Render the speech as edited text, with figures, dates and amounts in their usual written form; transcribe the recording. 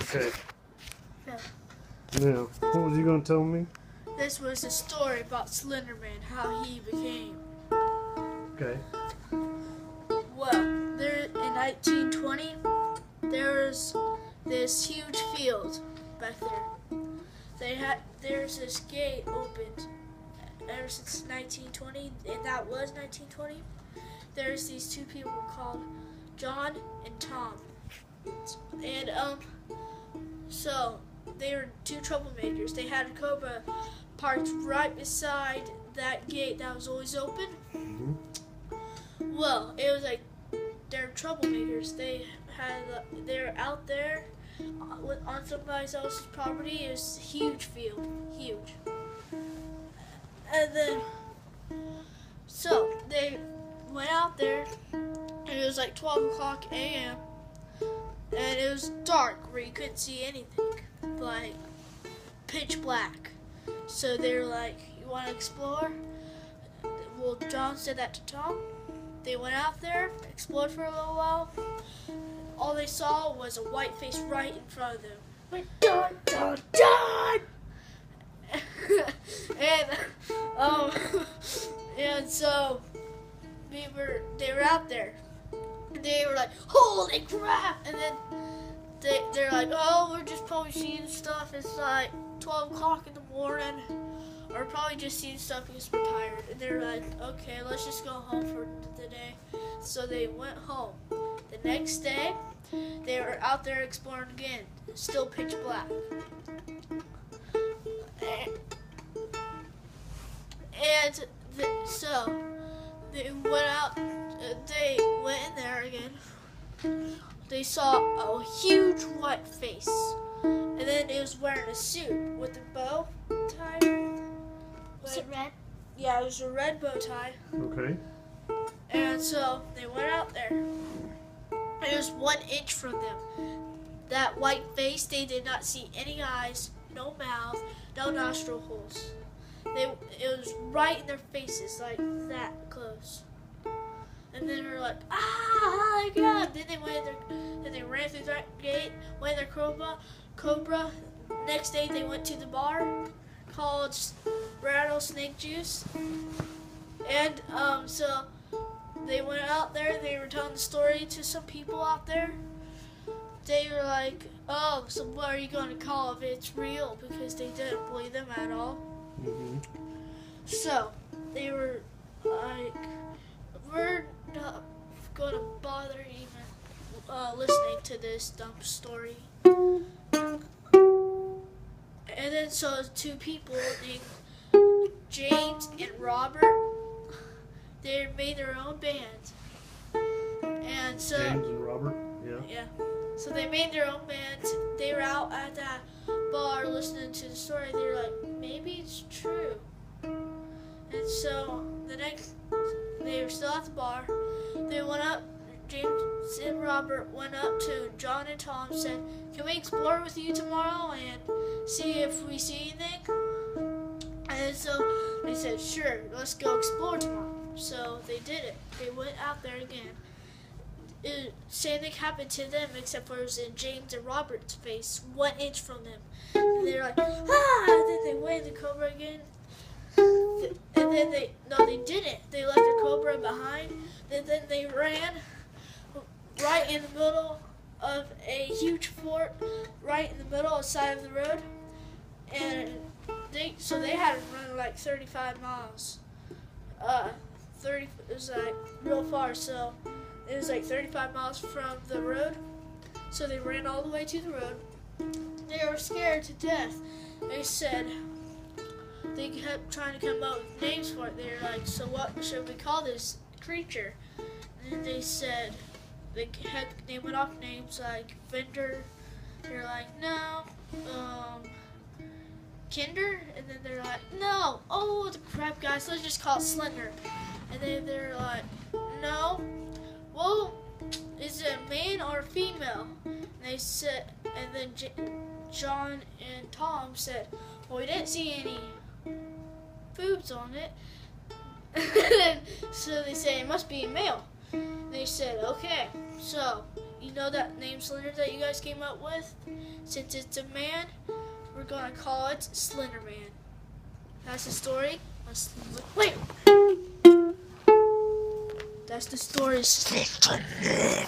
Okay. Yeah. Now, what was you gonna tell me? This was a story about Slender Man, how he became. Okay. Well, there in 1920, there was this huge field back there. There's this gate opened ever since 1920, and that was 1920. There's these two people called John and Tom, and so they were two troublemakers. They had a Cobra parked right beside that gate that was always open. Mm-hmm. Well, it was like they're troublemakers. They're out there on somebody else's property. It was a huge field, huge. And then, so they went out there, and it was like 12 o'clock a.m., and it was dark where you couldn't see anything, like pitch black. So they were like, you want to explore? Well, John said that to Tom. They went out there, explored for a little while. All they saw was a white face right in front of them. Like, John, John, John! And so they were out there. They were like, holy crap! And then they're like, oh, we're just probably seeing stuff. It's like 12 o'clock in the morning. Or probably just seeing stuff because we're tired. And they're like, okay, let's just go home for the day. So they went home. The next day, they were out there exploring again. Still pitch black. So they went out. They went in there again. They saw a huge white face, and then it was wearing a suit with a bow tie. Was it red? Yeah, it was a red bow tie. Okay. And so they went out there. It was 1 inch from them. That white face, they did not see any eyes, no mouth, no nostril holes. It was right in their faces, like that close. And then they're like, oh my God! Then they ran through that gate, went in their Cobra. Next day they went to the bar called Rattlesnake Juice. And so they went out there, they were telling the story to some people out there. They were like, oh, so what are you going to call if it's real? Because they didn't believe them at all. Mm-hmm. So they were like, we're not going to bother even listening to this dumb story. And then so two people named James and Robert, they made their own band. And so James and Robert, yeah. Yeah. So they made their own band. They were out at that bar listening to the story. They were like, maybe it's true. And so they were still at the bar. They went up, James and Robert went up to John and Tom and said, can we explore with you tomorrow and see if we see anything? And so they said, sure, let's go explore tomorrow. So they did it. They went out there again. Same thing happened to them, except for it was in James and Robert's face, 1 inch from them. And they were like, ah! And then they went in the Cobra again. And then they didn't. They left the Cobra behind. And then they ran right in the middle of a huge fort, right in the middle of the side of the road. And they had to run like 35 miles. It was like real far, so it was like 35 miles from the road. So they ran all the way to the road. They were scared to death. They said, they kept trying to come up with names for it. They were like, so what should we call this creature? And they said, they went off names like Vendor. They're like, no. Kinder? And then they're like, no. Oh, the crap, guys. Let's just call it Slender. And then they're like, no. Well, is it a man or a female? And they said, and then John and Tom said, well, we didn't see any boobs on it. So they say it must be a male. They said, okay, so you know that name Slender that you guys came up with? Since it's a man, we're gonna call it Slender Man. That's the story. Wait. That's the story. Slender Man.